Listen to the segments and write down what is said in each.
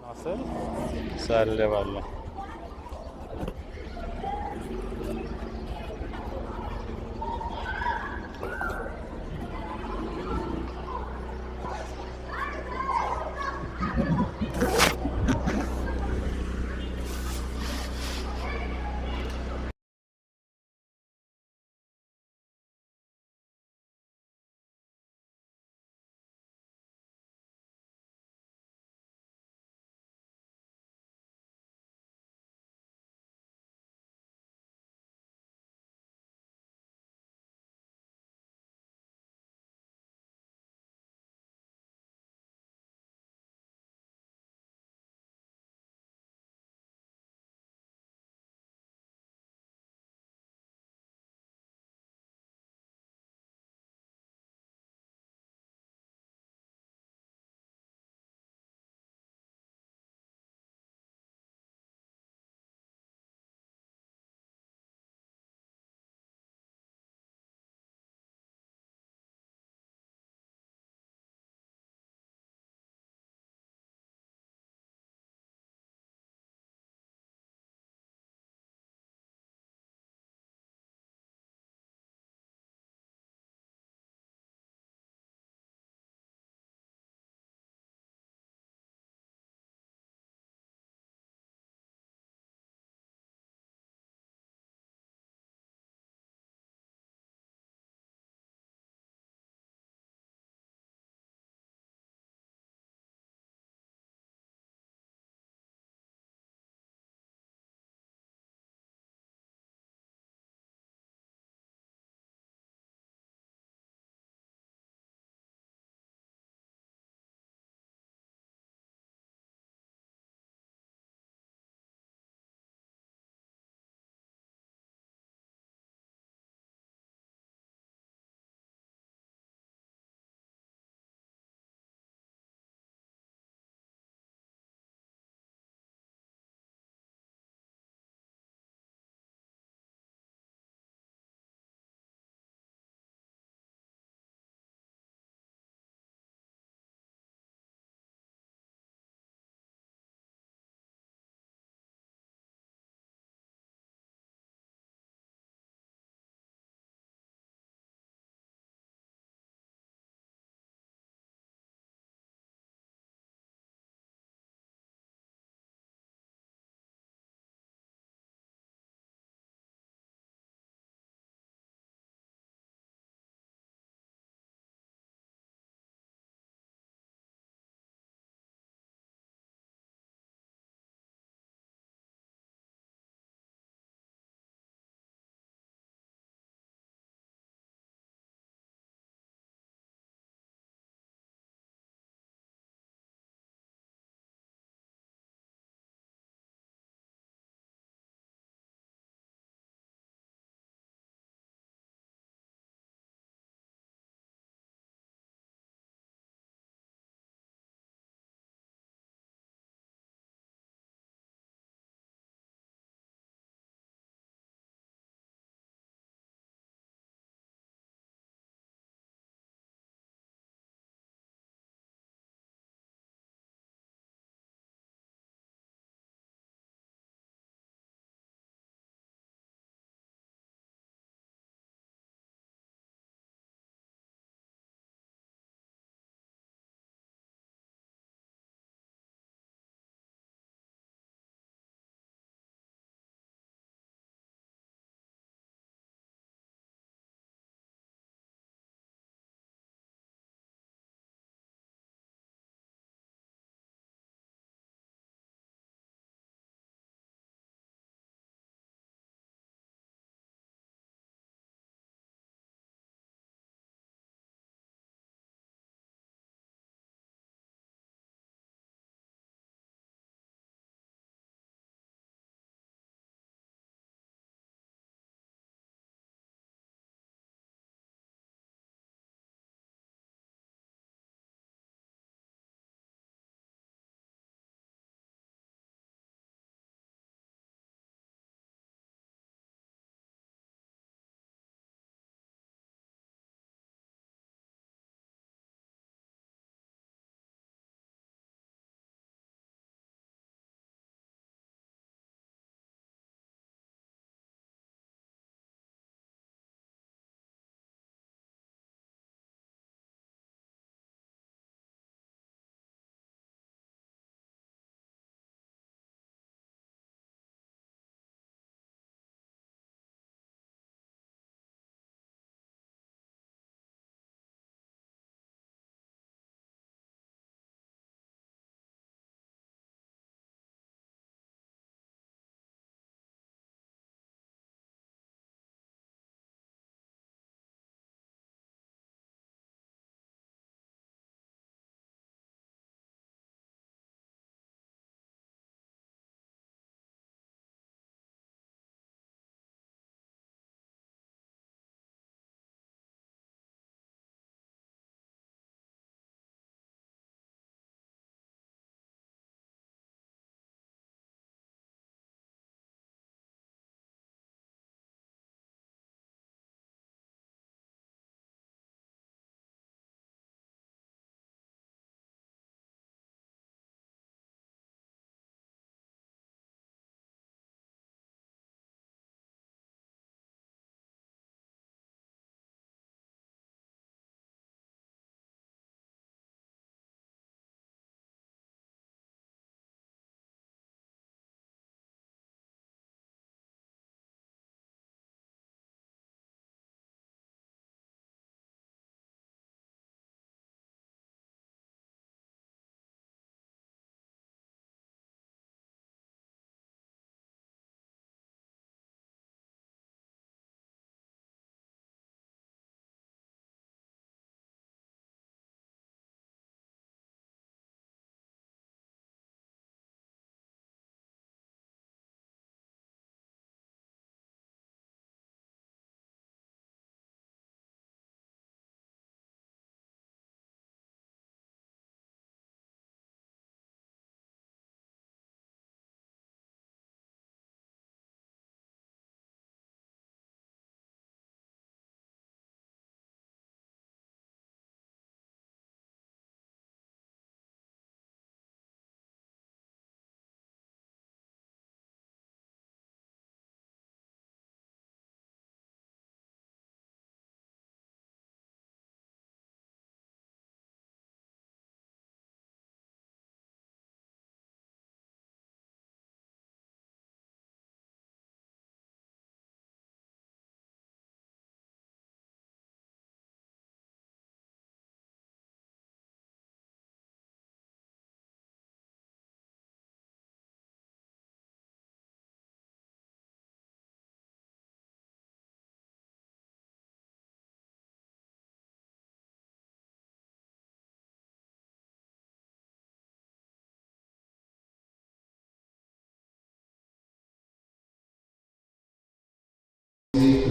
असेल चालले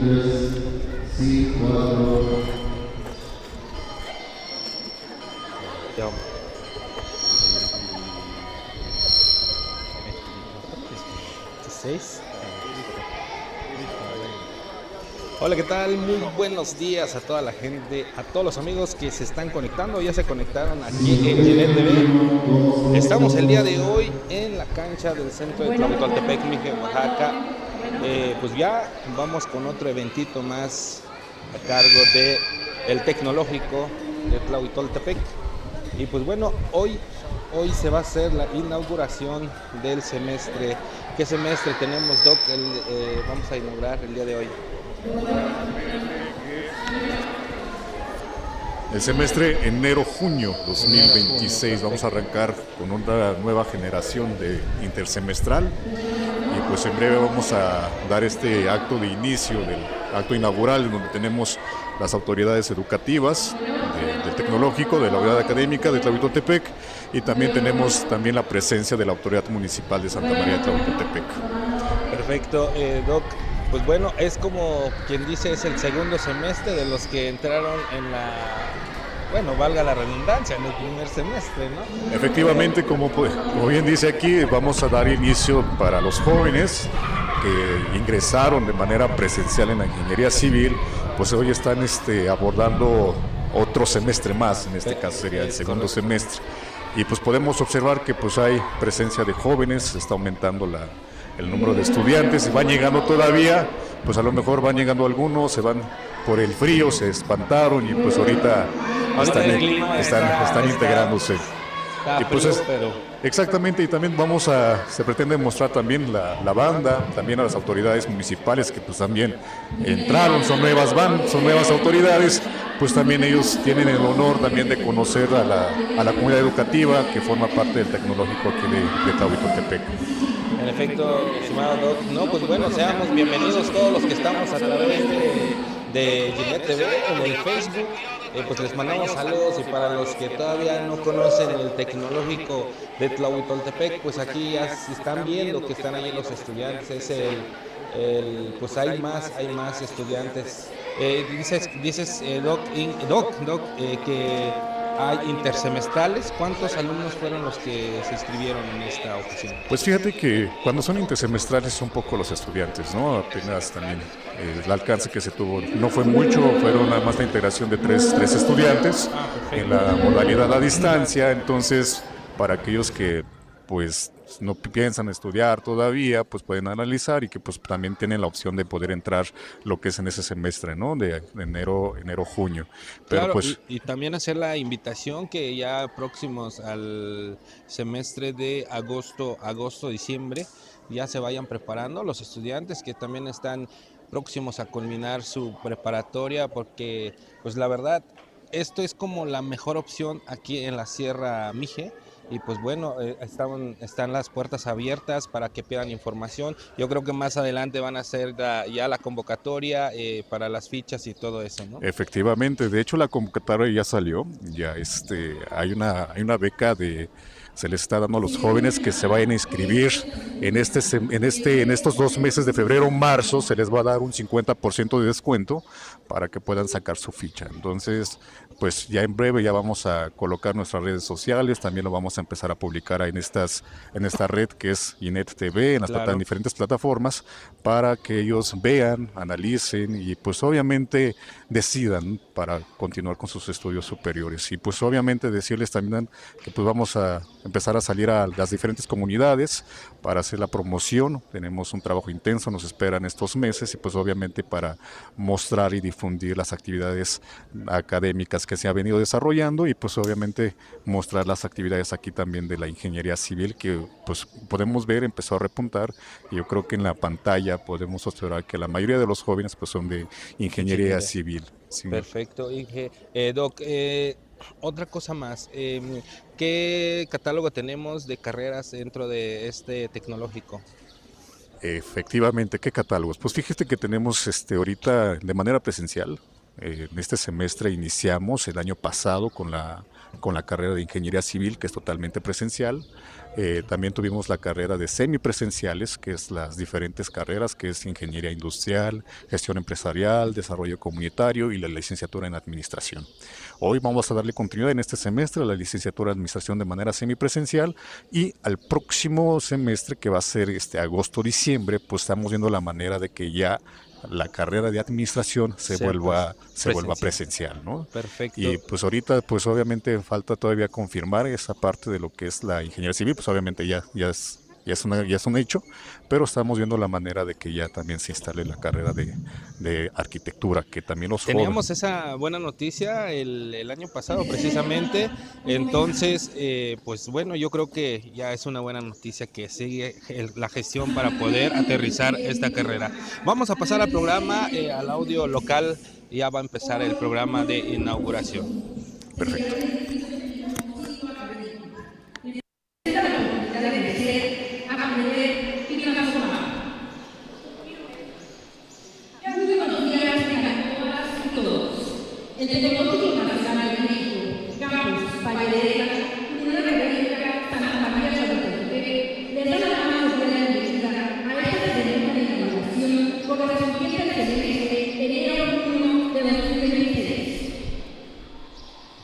Ya. 26. Hola, ¿qué tal? Muy buenos días a toda la gente, a todos los amigos que se están conectando, ya se conectaron aquí en Gilet TV. Estamos el día de hoy en la cancha del centro de Tlahuitoltepec, Mije, Oaxaca. Pues ya vamos con otro eventito más a cargo de el tecnológico de Tlahuitoltepec. Y pues bueno, hoy se va a hacer la inauguración del semestre. ¿Qué semestre tenemos, Doc? Vamos a inaugurar el día de hoy. El semestre enero-junio 2026. Vamos a arrancar con una nueva generación de intersemestral y pues en breve vamos a dar este acto de inicio del acto inaugural, donde tenemos las autoridades educativas del tecnológico, de la unidad académica de Tlahuitoltepec, y también tenemos la presencia de la autoridad municipal de Santa María de Tlahuitoltepec. Perfecto, Doc. Pues bueno, es como quien dice, es el segundo semestre de los que entraron en valga la redundancia, en el primer semestre, ¿no? Efectivamente, como bien dice aquí, vamos a dar inicio para los jóvenes que ingresaron de manera presencial en la ingeniería civil, pues hoy están abordando otro semestre más, en este caso sería el segundo semestre. Y pues podemos observar que pues hay presencia de jóvenes, se está aumentando el número de estudiantes, y van llegando todavía, pues a lo mejor van llegando algunos, se van por el frío, se espantaron y pues ahorita están integrándose. Y pues exactamente, y también se pretende mostrar también la banda, también a las autoridades municipales que pues también entraron, son nuevas autoridades, pues también ellos tienen el honor también de conocer a la comunidad educativa que forma parte del tecnológico aquí de Tlahuitoltepec. En efecto, estimado Doc, no, pues bueno, seamos bienvenidos todos los que estamos a través de Gilet TV en el Facebook. Pues les mandamos saludos, y para los que todavía no conocen el tecnológico de Tlahuitoltepec, pues aquí ya se están viendo que están ahí los estudiantes, pues hay más estudiantes. Dices Doc, que hay intersemestrales. ¿Cuántos alumnos fueron los que se inscribieron en esta ocasión? Pues fíjate que cuando son intersemestrales son poco los estudiantes, ¿no? Apenas también el alcance que se tuvo no fue mucho, fueron nada más la integración de tres estudiantes en la modalidad a distancia. Entonces, para aquellos que pues no piensan estudiar todavía, pues pueden analizar, y que pues también tienen la opción de poder entrar lo que es en ese semestre, ¿no? De enero-junio. Pero claro, pues y también hacer la invitación que ya próximos al semestre de agosto-diciembre ya se vayan preparando los estudiantes que también están próximos a culminar su preparatoria, porque pues la verdad esto es como la mejor opción aquí en la Sierra Mije. Y pues bueno, están las puertas abiertas para que pidan información. Yo creo que más adelante van a hacer ya la convocatoria para las fichas y todo eso, ¿no? Efectivamente, de hecho la convocatoria ya salió, ya hay una beca se les está dando a los jóvenes que se vayan a inscribir en estos 2 meses de febrero-marzo, se les va a dar un 50% de descuento para que puedan sacar su ficha. Entonces, pues ya en breve ya vamos a colocar nuestras redes sociales, también lo vamos a empezar a publicar en esta red que es Gilet TV, en diferentes plataformas, para que ellos vean, analicen y pues obviamente decidan para continuar con sus estudios superiores. Y pues obviamente decirles también que pues vamos a empezar a salir a las diferentes comunidades para hacer la promoción. Tenemos un trabajo intenso, nos esperan estos meses, y pues obviamente para mostrar y difundir las actividades académicas que se ha venido desarrollando, y pues obviamente mostrar las actividades aquí también de la ingeniería civil, que pues podemos ver empezó a repuntar, y yo creo que en la pantalla podemos observar que la mayoría de los jóvenes pues son de ingeniería civil. Sí. Perfecto, Inge. Doc, otra cosa más, ¿qué catálogo tenemos de carreras dentro de este tecnológico? Efectivamente, ¿qué catálogos? Pues fíjate que tenemos ahorita de manera presencial. En este semestre iniciamos el año pasado con la con la carrera de Ingeniería Civil, que es totalmente presencial. También tuvimos la carrera de semipresenciales, que es las diferentes carreras, que es Ingeniería Industrial, Gestión Empresarial, Desarrollo Comunitario y la licenciatura en Administración. Hoy vamos a darle continuidad en este semestre a la licenciatura en Administración de manera semipresencial, y al próximo semestre, que va a ser agosto-diciembre, pues estamos viendo la manera de que ya la carrera de administración se vuelva presencial, ¿no? Perfecto. Y pues ahorita, pues obviamente falta todavía confirmar esa parte de lo que es la ingeniería civil, pues obviamente ya es un hecho, pero estamos viendo la manera de que ya también se instale la carrera de arquitectura, que también los Teníamos jóvenes... esa buena noticia el año pasado precisamente, entonces pues bueno, yo creo que ya es una buena noticia que sigue la gestión para poder aterrizar esta carrera. Vamos a pasar al programa, al audio local, ya va a empezar el programa de inauguración. Perfecto. El Tecnológico Nacional de México, Campus Valladera, Unidad Académica Santa María Chapultepec, le da la mano de la bienvenida a esta ceremonia de inauguración correspondiente al semestre enero 1 de 2023.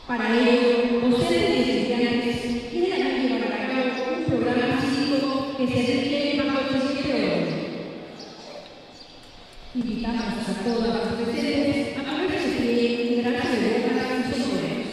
Para ello, docentes y estudiantes quieren llevar a cabo un programa físico que se requiere bajo el siguiente orden. Invitamos a todos los presentes a ponerse de pie y darse de boca y sonreír.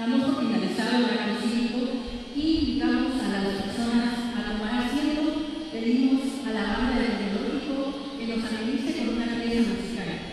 Damos por finalizado el acto cívico y invitamos a las personas a tomar asiento. Pedimos a la banda del tecnológico que nos administre con una pieza musical.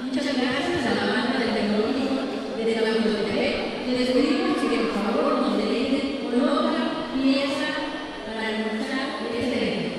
Muchas gracias a la banda del Tecnológico de Tabasco. Les pedimos que por favor nos deleiten con otra pieza para demostrar este evento.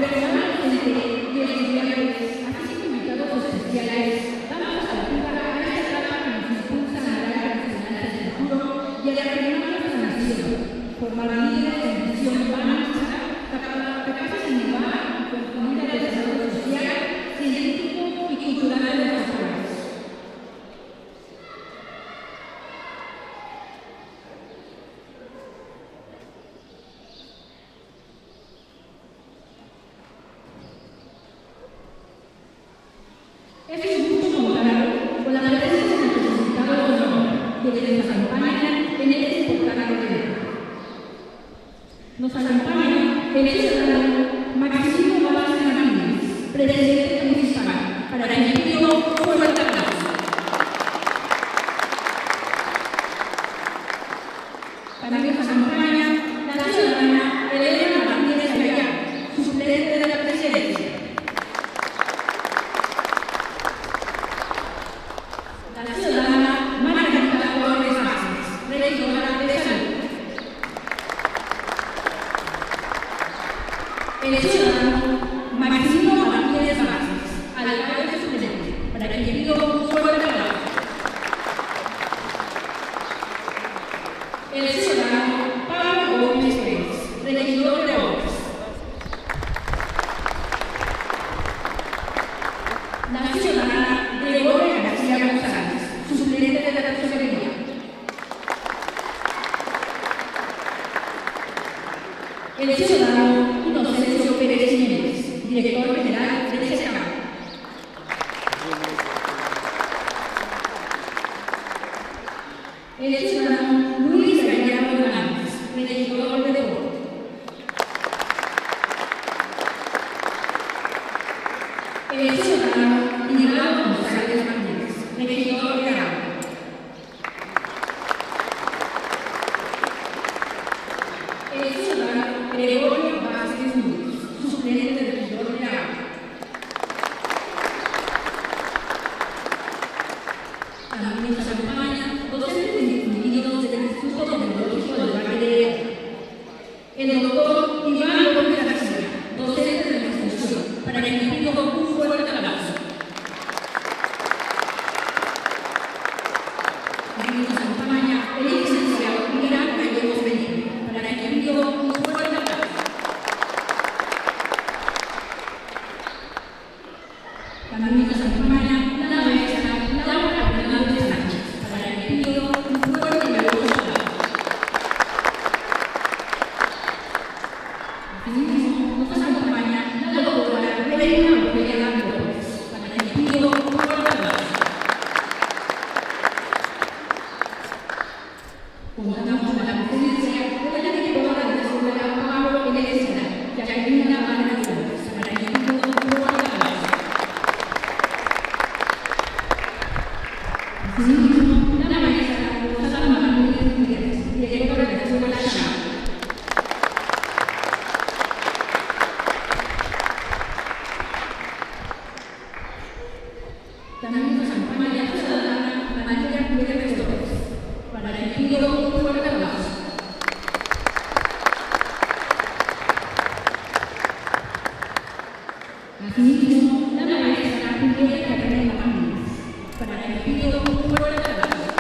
personal docente y estudiantes, así como invitados especiales, damos apertura a esta etapa que nos impulsa a la internacional del futuro y a la reunión de nuestra nación, formar líderes de visión humanista, capaces de innovar y contribuir al desarrollo social, científico y cultural de nuestro país. Es un gusto contar con la presencia de nuestros invitados de honor, quienes nos acompañan en este importante evento. Nos acompaña el ciudadano Maximino Vázquez Martínez, presidente municipal, para quien pido un fuerte aplauso. También nos acompaña la ciudadana Elena Martínez Ayala, suplente de la presidencia. La ciudadana Margarita Torres Vázquez, regidora de Salud. El ciudadano Maximino Martínez Vázquez, alcalde suplente, para quien pido un fuerte aplauso. El ciudadano Pablo Gómez Pérez, regidor de Obras. La ciudadana Gregoria García González, suplente de la tesorería. El ciudadano Inocencio Pérez Jiménez, director general del SECAM. El ciudadano Luis Gallardo Hernández, regidor de Deporte. El ciudadano Nicolás González Martínez, regidor de Agua. El ciudadano Gregorio Vázquez Núñez, suplente del regidor de Agua. También nos acompañan docentes distinguidos del Instituto Tecnológico del Valle de Eva. El doctor Iván López García, docente de la institución, para quien pido un fuerte aplauso. También nos acompaña el licenciado Miguel Gallegos Benítez, para quien pido un fuerte aplauso. También nos acompaña la maestra Laura Fernández Sánchez, para quien pido un fuerte y caluroso aplauso. Asimismo, nos acompaña la doctora Reina Ortega López, para quien pido un fuerte aplauso. Contamos con la presencia de la directora de la escuela Pablo Elena, Jacqueline Vargas López, para quien pido un fuerte aplauso. Asimismo, la maestra Rosana Martínez Gutiérrez, directora de la escuela Chama. También nos acompaña la ciudadana María Gutiérrez Torres, para quien pido un fuerte aplauso. Asimismo, la maestra Julieta Carrera Martínez, para quien pido un fuerte aplauso.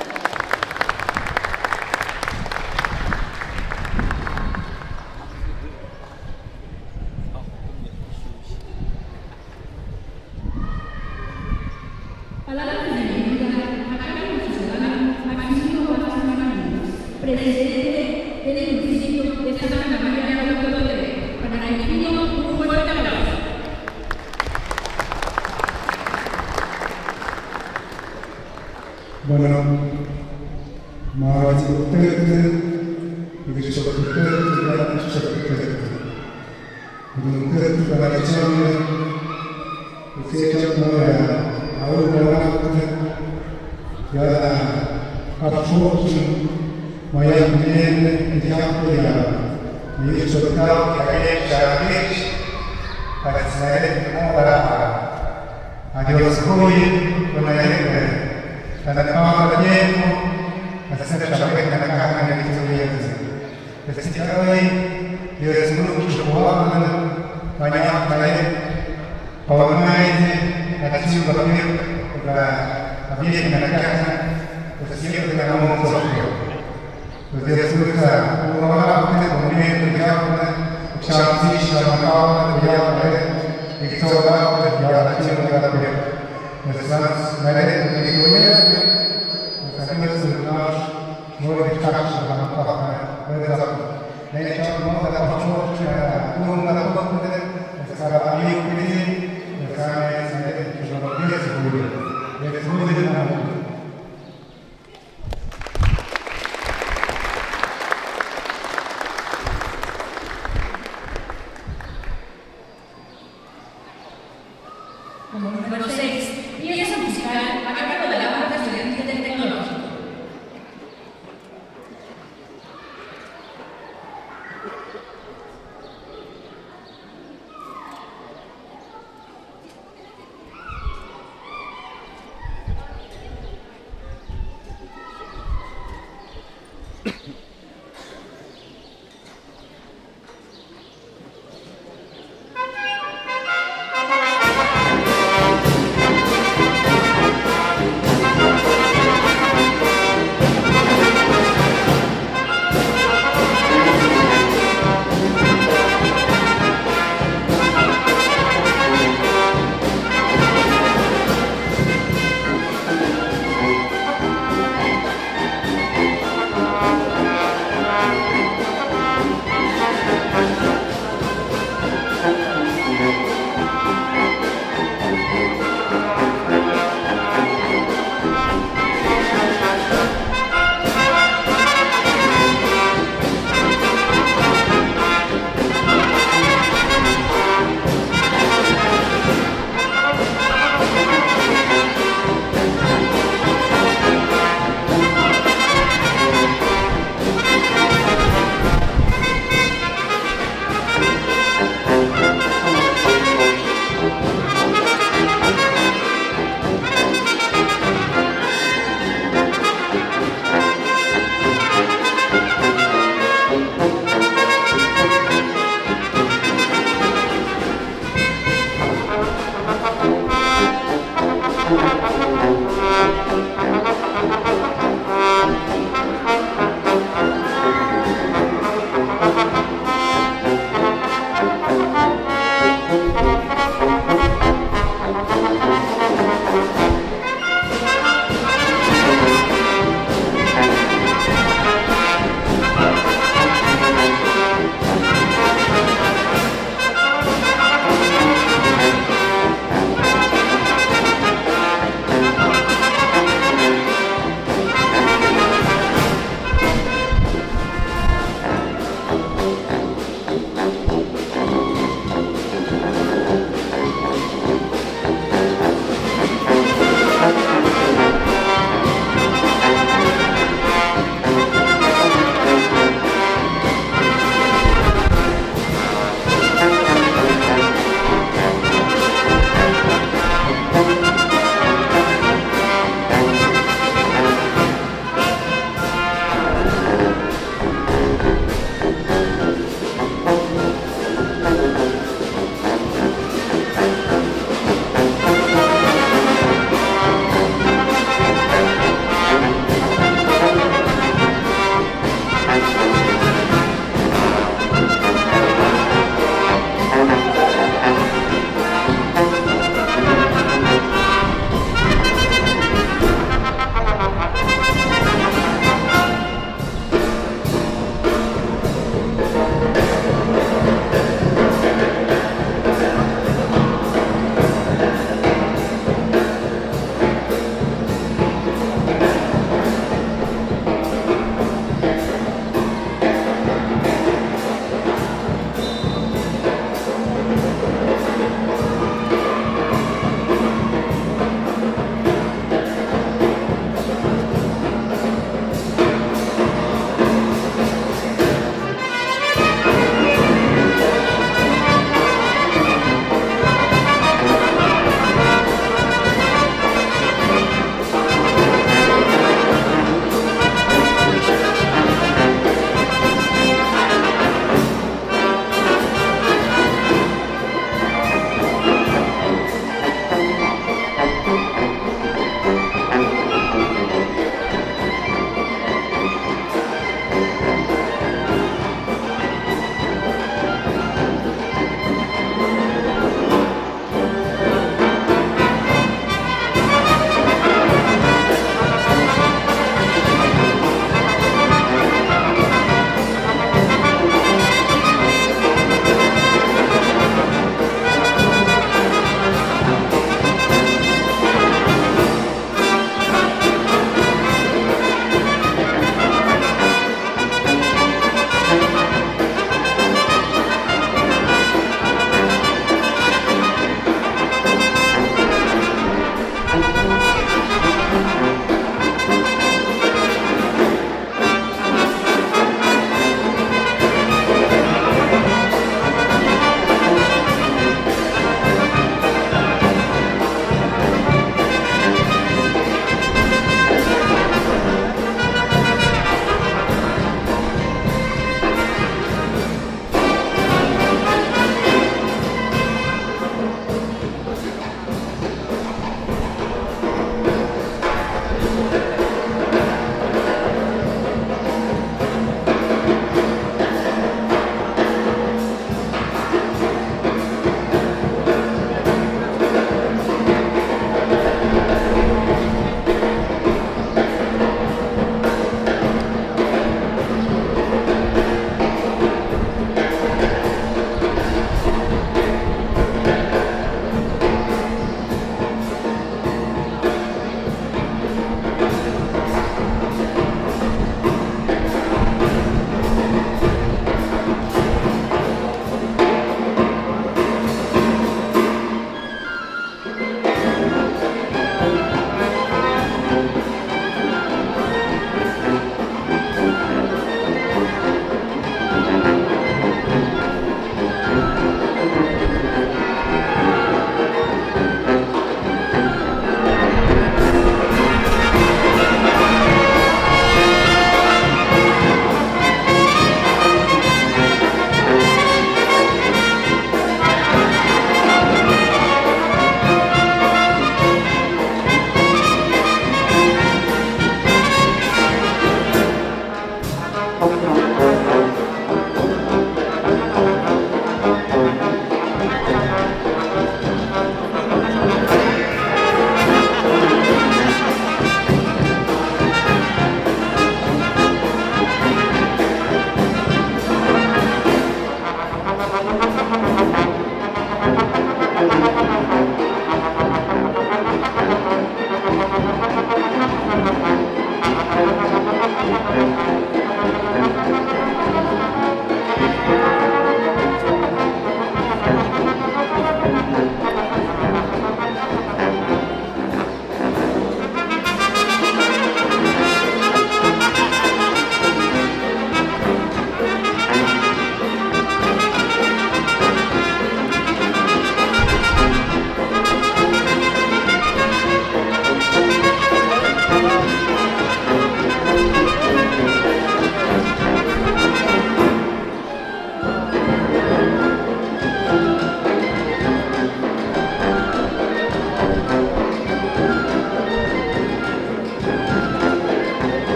Palabras de bienvenida a cargo del ciudadano Maximino Vázquez Martínez, presidente del municipio de Santa María de Guadalupe, para quien pido un fuerte aplauso. Bueno, banyak viene a la casa, pues siempre ganamos un sorteo. Pues después uno va a poner momento, ya, chance, chamacao, ya, y todo va, ya, la chica de la pelea. Pues las, la idea de que voy a pues aquí es el lugar, no le cacho, la paja, no le da. Le echamos no la paja, no la paja, pues cada amigo que dice, pues cada vez que yo lo quiero, es muy de la mundo. Como número 6, pieza musical a cargo de la banda estudiantil del tecnológico.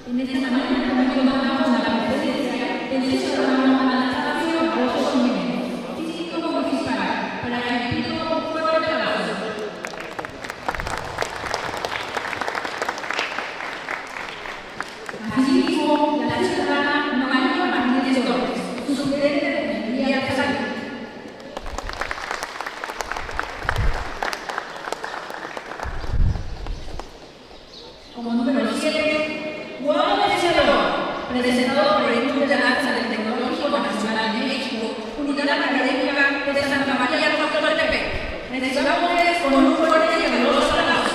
En esta mañana también contamos a la presencia del ciudadano Anastasio Rosso Jiménez, físico municipal, para que pido un fuerte aplauso. Asimismo, la ciudadana María Martínez Torres, su suplente de Ingeniería de Salud. Como número 7, Juan Vencedor, presentado por el Club de Danza del Tecnológico Nacional de México, Unidad Académica de Santa María Totoltepec. Recibámosles con un fuerte y caluroso aplauso.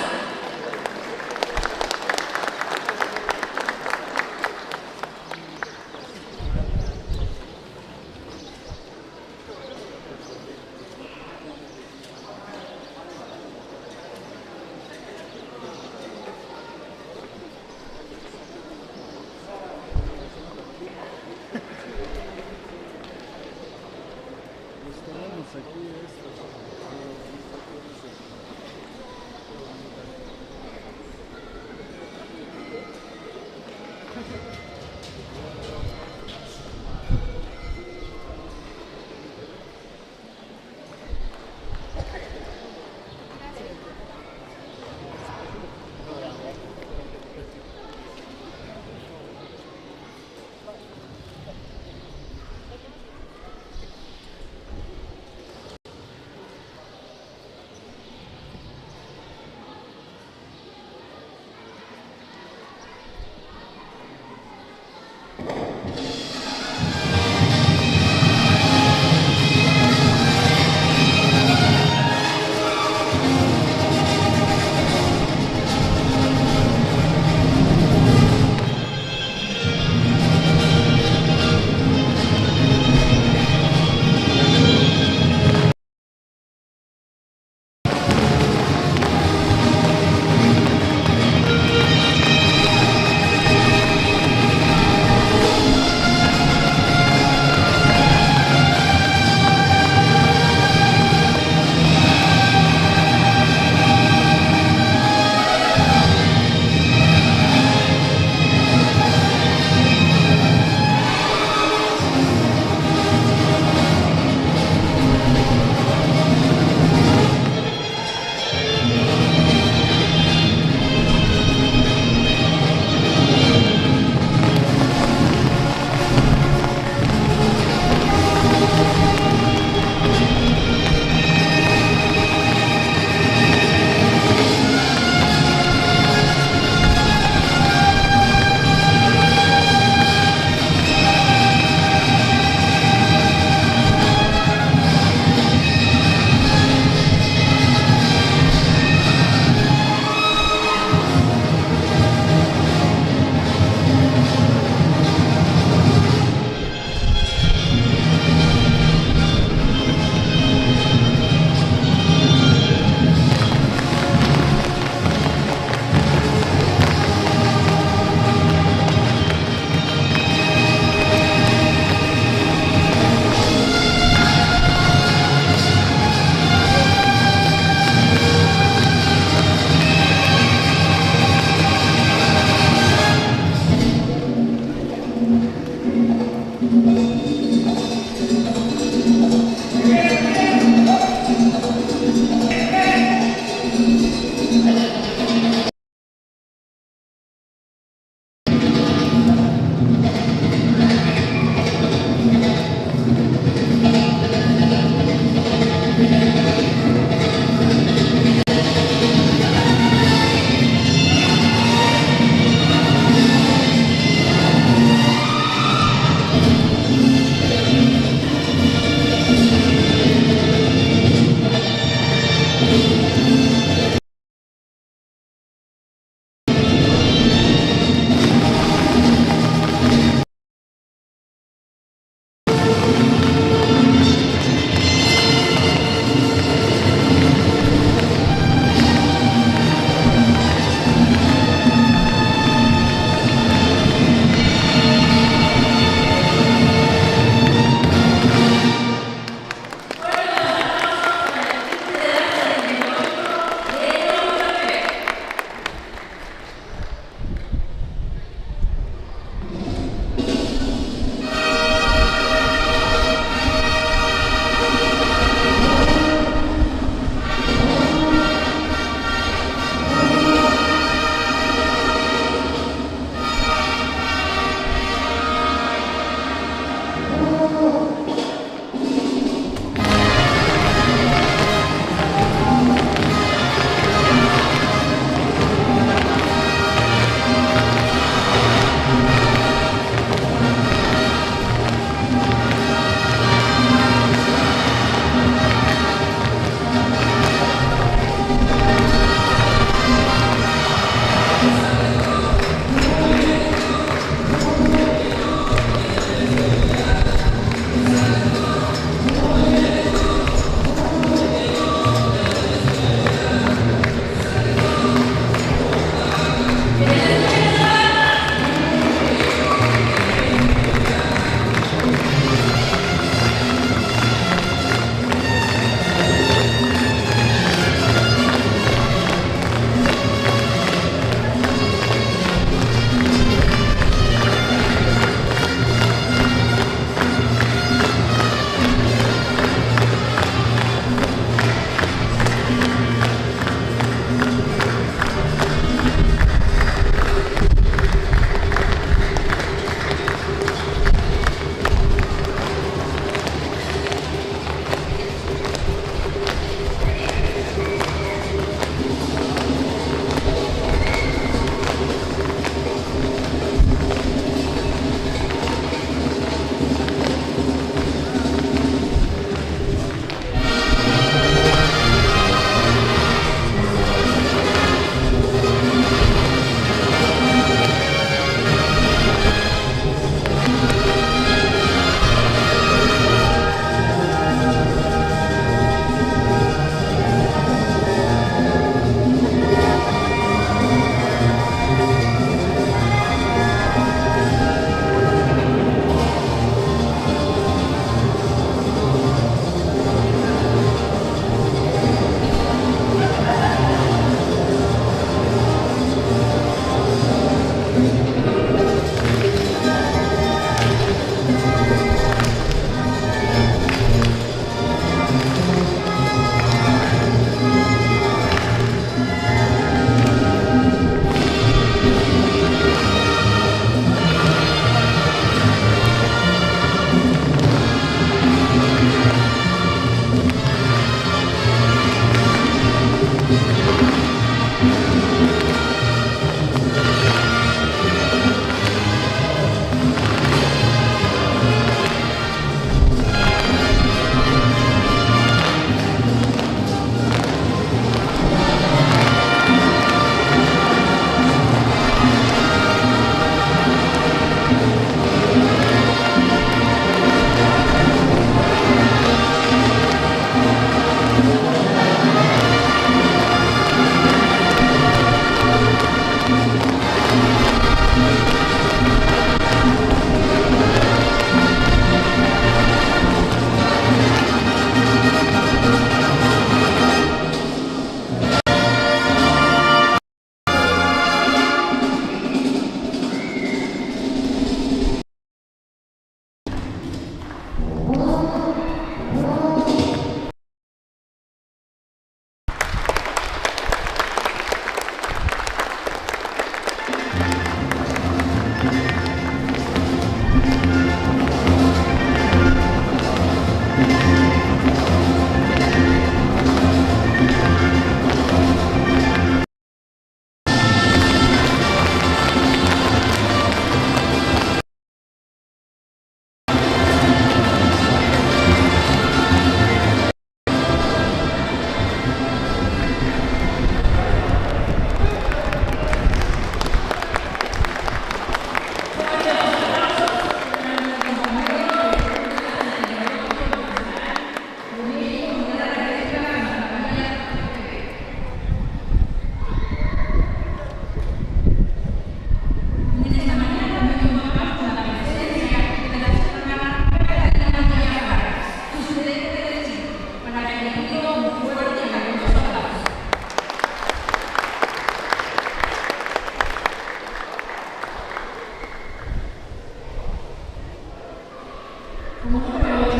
Como número 8,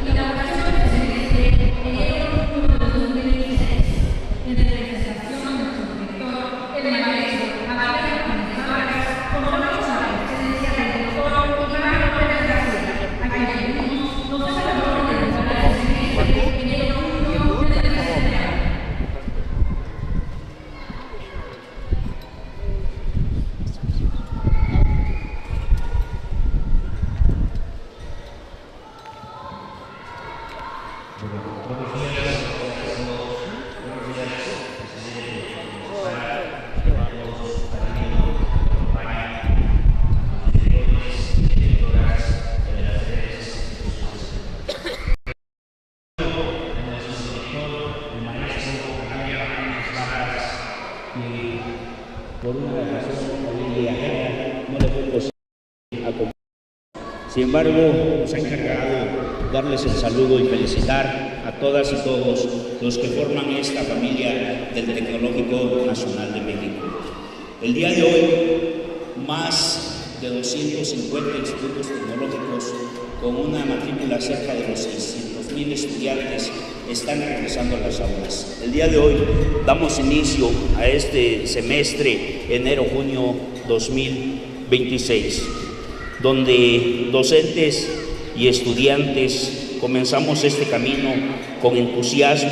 la inauguración del semestre enero-junio de 2026. En representación de nuestro director, el maestro Abel González, convocamos a la presencia del doctor Iván López García, a quien pedimos nos haga el honor de inaugurar el semestre enero-junio del presente año. Por una razón familia ajena no le fue posible acompañar. Sin embargo, nos ha encargado darles el saludo y felicitar a todas y todos los que forman esta familia del Tecnológico Nacional de México. El día de hoy, más de 250 institutos tecnológicos con una matrícula cerca de los 600,000 estudiantes están regresando a las aulas. El día de hoy damos inicio a este semestre enero-junio 2026, donde docentes y estudiantes comenzamos este camino con entusiasmo,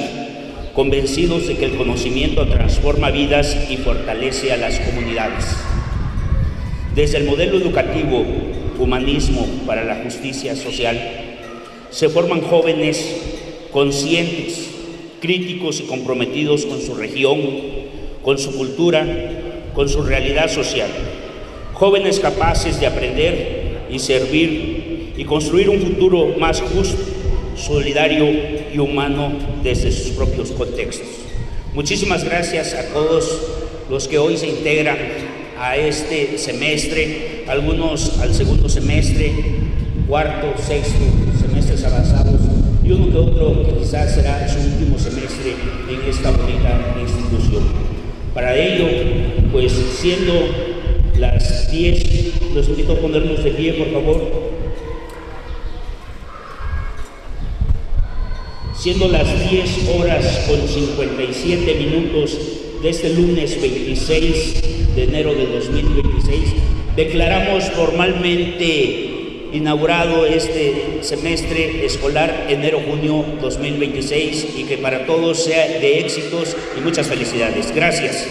convencidos de que el conocimiento transforma vidas y fortalece a las comunidades. Desde el modelo educativo Humanismo para la Justicia Social, se forman jóvenes conscientes, críticos y comprometidos con su región, con su cultura, con su realidad social. Jóvenes capaces de aprender y servir y construir un futuro más justo, solidario y humano desde sus propios contextos. Muchísimas gracias a todos los que hoy se integran a este semestre, algunos al segundo semestre, cuarto, sexto, semestres avanzados y uno que otro que quizás será su último semestre en esta bonita institución. Para ello, pues siendo las 10, los invito a ponernos de pie, por favor. Siendo las 10:57 de este lunes 26 de enero de 2026, declaramos formalmente inaugurado este semestre escolar enero-junio 2026 y que para todos sea de éxitos y muchas felicidades. Gracias.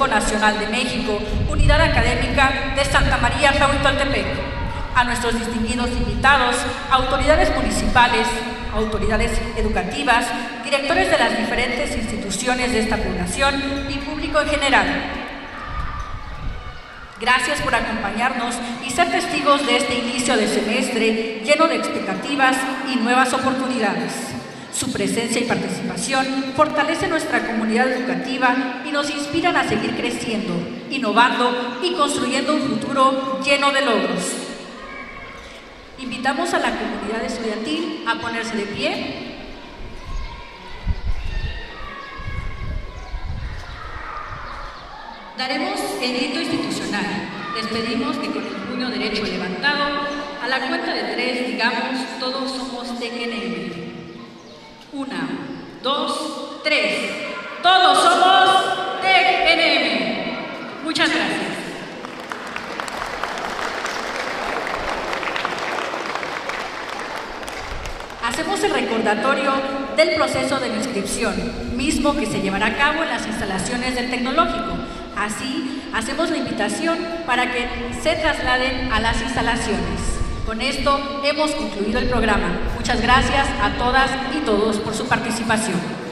Nacional de México, Unidad Académica de Santa María Tlahuitoltepec, a nuestros distinguidos invitados, autoridades municipales, autoridades educativas, directores de las diferentes instituciones de esta población y público en general. Gracias por acompañarnos y ser testigos de este inicio de semestre lleno de expectativas y nuevas oportunidades. Su presencia y participación fortalece nuestra comunidad educativa y nos inspiran a seguir creciendo, innovando y construyendo un futuro lleno de logros. Invitamos a la comunidad estudiantil a ponerse de pie. Daremos el grito institucional. Les pedimos que con el puño derecho levantado, a la cuenta de 3, digamos, todos somos TGNM. 1, 2, 3. Todos somos TGNM. Muchas gracias. hacemos el recordatorio del proceso de inscripción, mismo que se llevará a cabo en las instalaciones del Tecnológico. Así, hacemos la invitación para que se trasladen a las instalaciones. Con esto hemos concluido el programa. Muchas gracias a todas y todos por su participación.